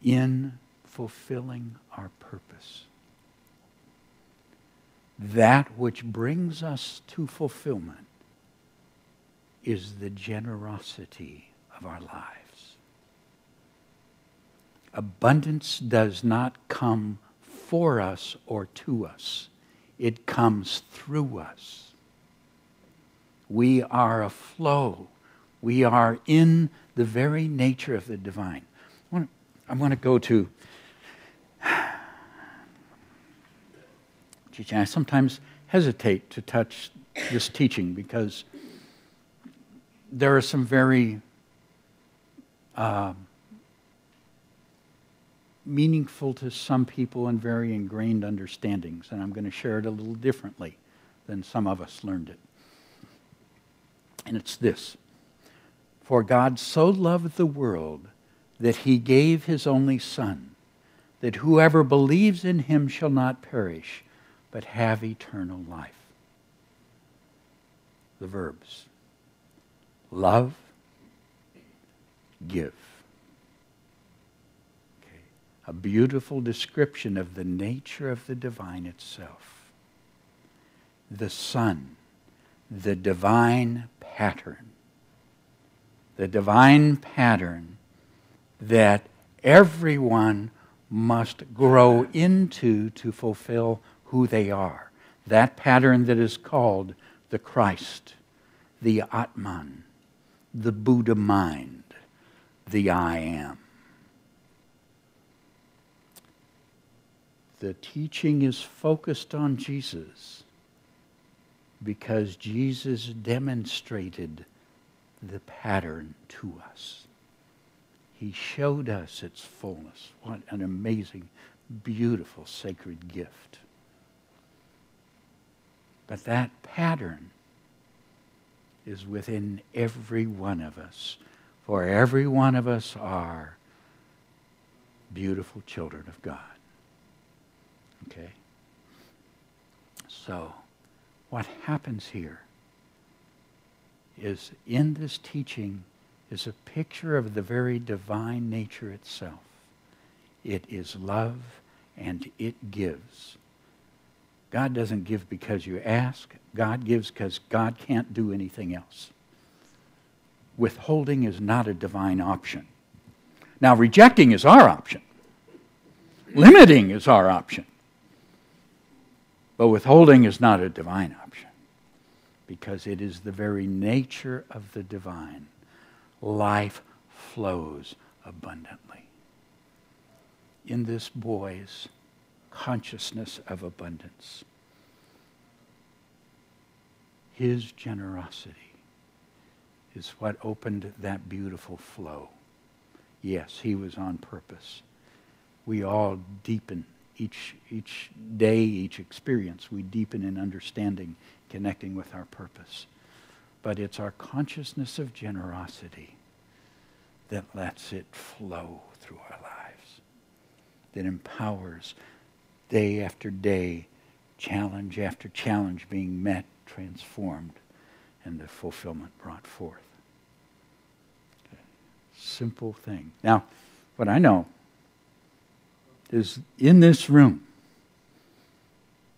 In fulfilling our purpose, that which brings us to fulfillment is the generosity of our lives. Abundance does not come for us or to us. It comes through us. We are a flow. We are in the very nature of the divine. I want to go to teaching. I sometimes hesitate to touch this teaching because there are some very meaningful to some people and very ingrained understandings, and I'm going to share it a little differently than some of us learned it. And it's this: for God so loved the world that he gave his only Son, that whoever believes in him shall not perish, but have eternal life. The verbs: love, give. a beautiful description of the nature of the divine itself. The Son, the divine pattern. The divine pattern that everyone must grow into to fulfill who they are. That pattern that is called the Christ, the Atman, the Buddha mind, the I am. The teaching is focused on Jesus because Jesus demonstrated the pattern to us. He showed us its fullness. What an amazing, beautiful, sacred gift. But that pattern is within every one of us. For every one of us are beautiful children of God. Okay? So, what happens here is in this teaching is a picture of the very divine nature itself. It is love and it gives. God doesn't give because you ask. God gives because God can't do anything else. Withholding is not a divine option. Now, rejecting is our option. Limiting is our option. But withholding is not a divine option because it is the very nature of the divine. Life flows abundantly. In this boy's consciousness of abundance, his generosity is what opened that beautiful flow. Yes, he was on purpose. We all deepen each day, each experience. We deepen in understanding, connecting with our purpose. But it's our consciousness of generosity that lets it flow through our lives, that empowers day after day, challenge after challenge being met, transformed, and the fulfillment brought forth. Okay. Simple thing. Now, what I know is in this room,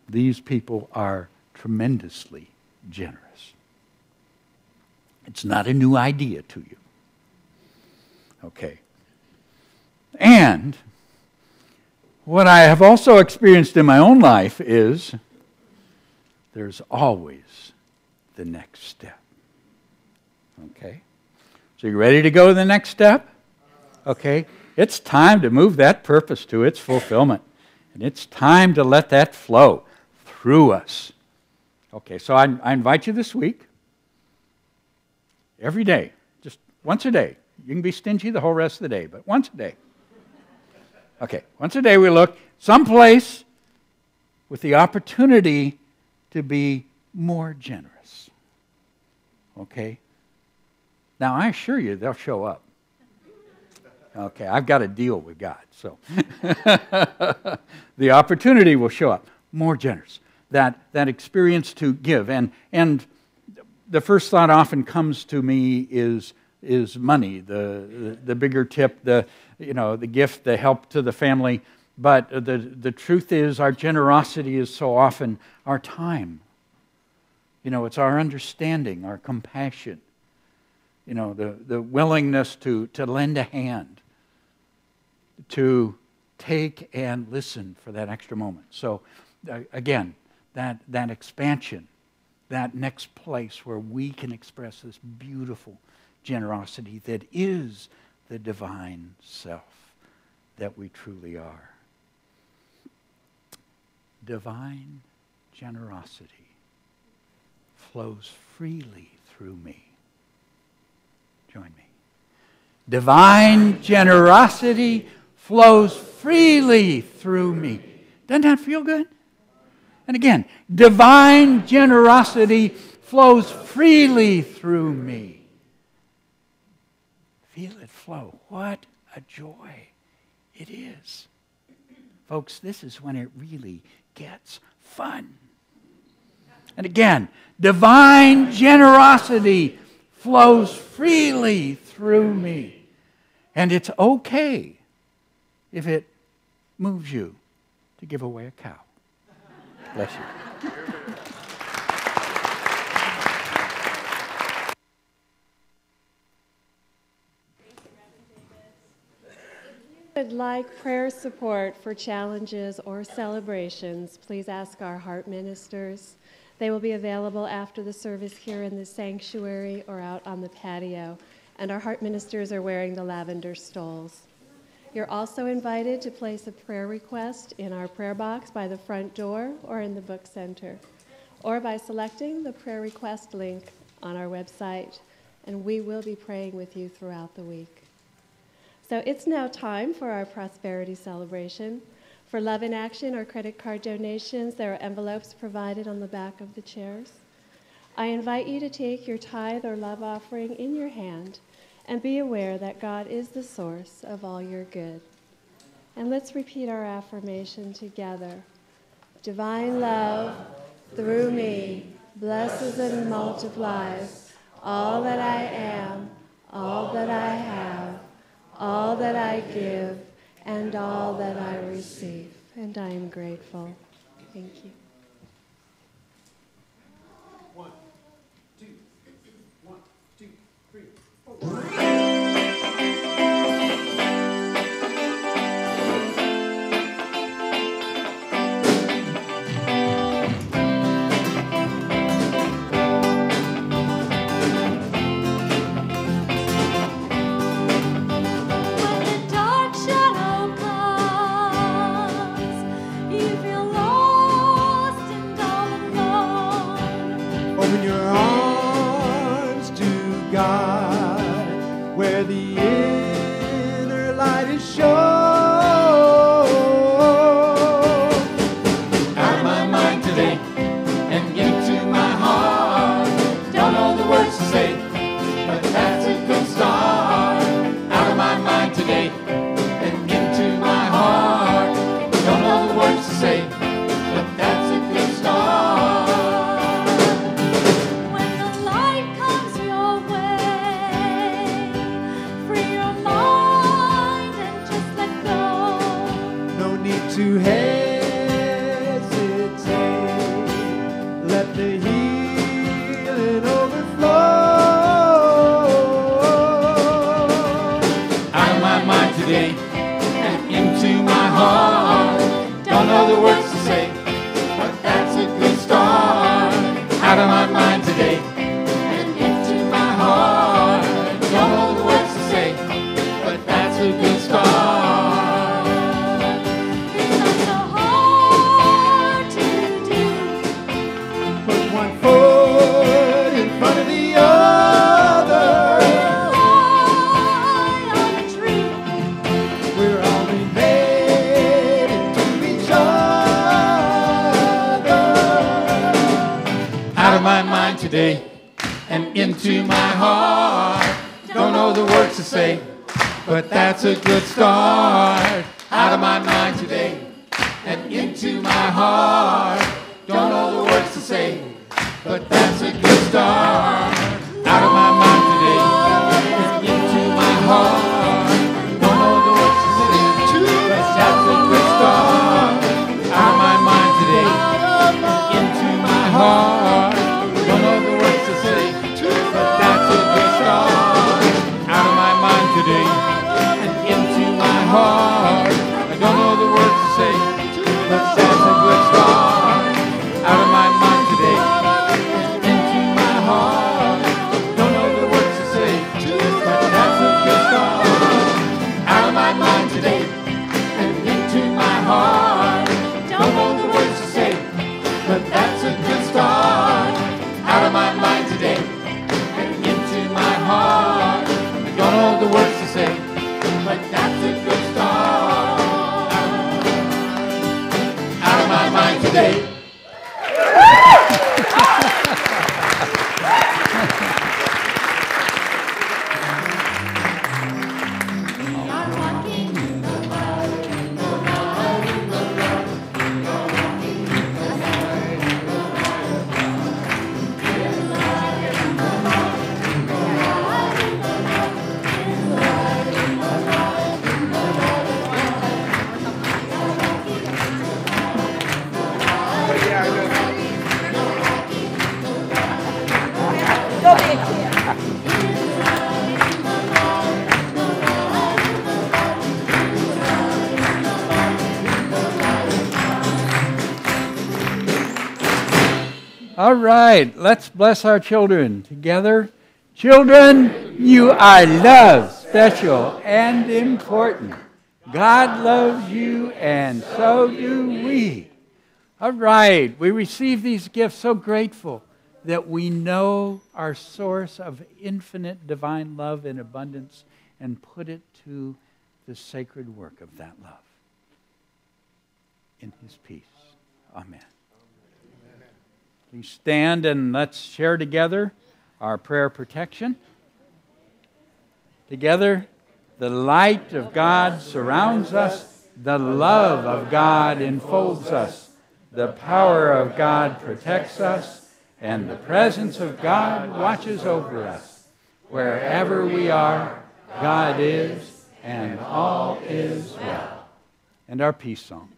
these people are tremendously generous. It's not a new idea to you. Okay. And what I have also experienced in my own life is there's always the next step. Okay? So you ready to go to the next step? Okay? It's time to move that purpose to its fulfillment. And it's time to let that flow through us. Okay, so I invite you this week, every day, just once a day. You can be stingy the whole rest of the day, but once a day. Okay, once a day we look someplace with the opportunity to be more generous. Okay? Now, I assure you they'll show up. Okay, I've got a deal with God, so the opportunity will show up. More generous. That experience to give. And the first thought often comes to me is money, the bigger tip, the gift, the help to the family. But the truth is our generosity is so often our time. It's our understanding, our compassion. The willingness to lend a hand, to take and listen for that extra moment. So again, that expansion, that next place where we can express this beautiful generosity that is the divine self that we truly are. Divine generosity flows freely through me. Join me. Divine generosity flows freely through me. Doesn't that feel good? And again, divine generosity flows freely through me. Feel it flow. What a joy it is. Folks, this is when it really gets fun. And again, divine generosity flows freely through me. And it's okay if it moves you to give away a cow? Bless you. Would like prayer support for challenges or celebrations, please ask our heart ministers. They will be available after the service here in the sanctuary or out on the patio, and our heart ministers are wearing the lavender stoles. You're also invited to place a prayer request in our prayer box by the front door or in the book center, or by selecting the prayer request link on our website, and we will be praying with you throughout the week. So it's now time for our prosperity celebration. For Love in Action or credit card donations, there are envelopes provided on the back of the chairs. I invite you to take your tithe or love offering in your hand and be aware that God is the source of all your good. And let's repeat our affirmation together. Divine love, through me, blesses and multiplies all that I am, all that I have, all that I give, and all that I receive. And I am grateful. Thank you. 1, 2, 1, 2, 3, 4. And into my heart. Don't know the words to say, but that's a good start. Out of my mind today and into my heart. Don't know the words to say, but that's a good start. Out of my mind today and into my heart. Don't know the words to say, but that's a good start. Out of my mind today and into my heart. Don't know the words to say, but that's a good start. Out of my mind today and into my heart. I don't know the words to say, but that's a good start. Out of my mind today and into my heart. Don't know All right, let's bless our children together. Children, you are loved, special, and important. God loves you, and so do we. All right, we receive these gifts so grateful that we know our source of infinite divine love and abundance and put it to the sacred work of that love in His peace. Amen. Please stand and let's share together our prayer protection. Together, the light of God surrounds us, the love of God enfolds us, the power of God protects us, and the presence of God watches over us. Wherever we are, God is, and all is well. And our peace song.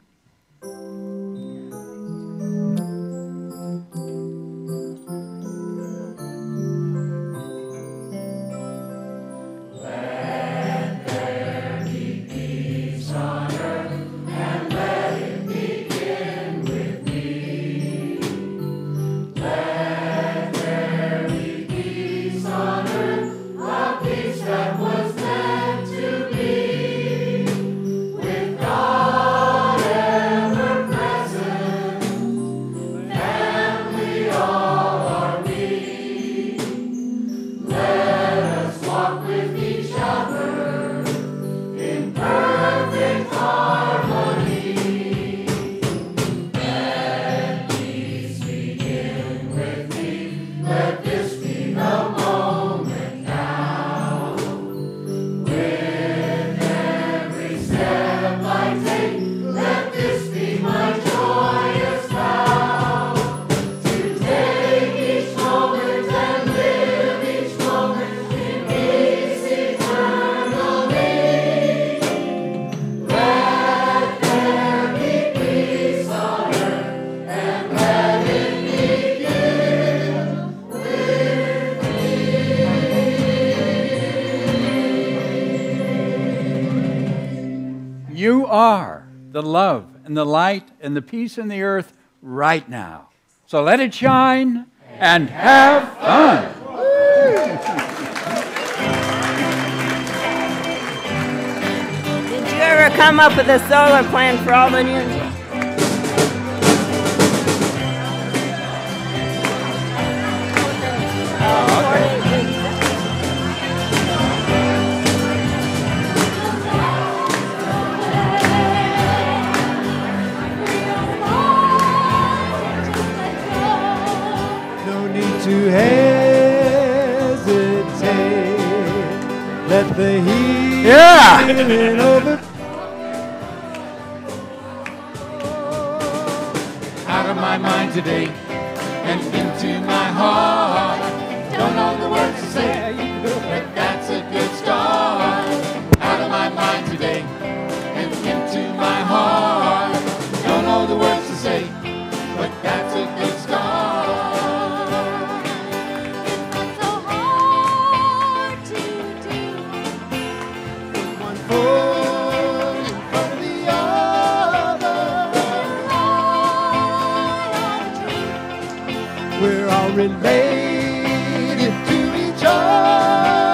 You are the love and the light and the peace in the earth right now. So let it shine and have fun. Did you ever come up with a solar plan for all the new? To hesitate, let the healing over. Out of my mind today and into my heart. Don't know the words to say, but that's a good start. Out of my mind today and into my heart. Don't know the words to say, but that's a good start. We're all related to each other.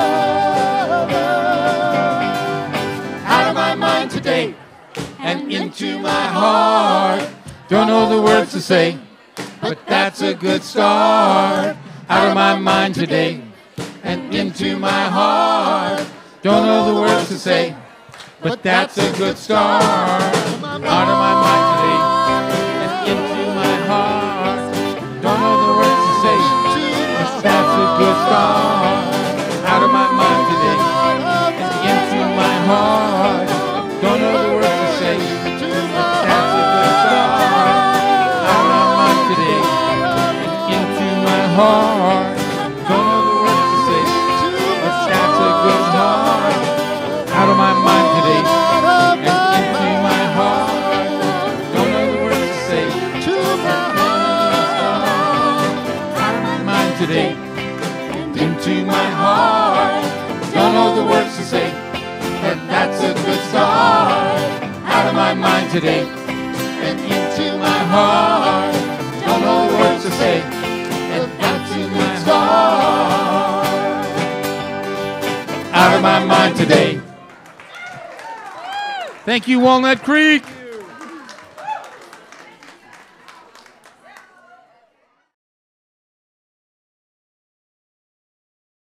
Out of my mind today and into my heart. Don't know the words to say, but that's a good start. Out of my mind today and into my heart. Don't know the words to say, but that's a good start. Out of my mind today and into my heart. Don't know the words to say, but that's a good start. Out of my mind today and into my heart. Don't know the words to say, but that's a good start. Out of my mind today and into my heart. Don't know the words to say, but that's a good start. Out of my mind today and into my heart. Don't know the words to say, today into my heart. Don't know the words to say, but that's a good start. Out of my mind today and into my heart. Don't know the words to say, out of my mind today. Thank you, Walnut Creek.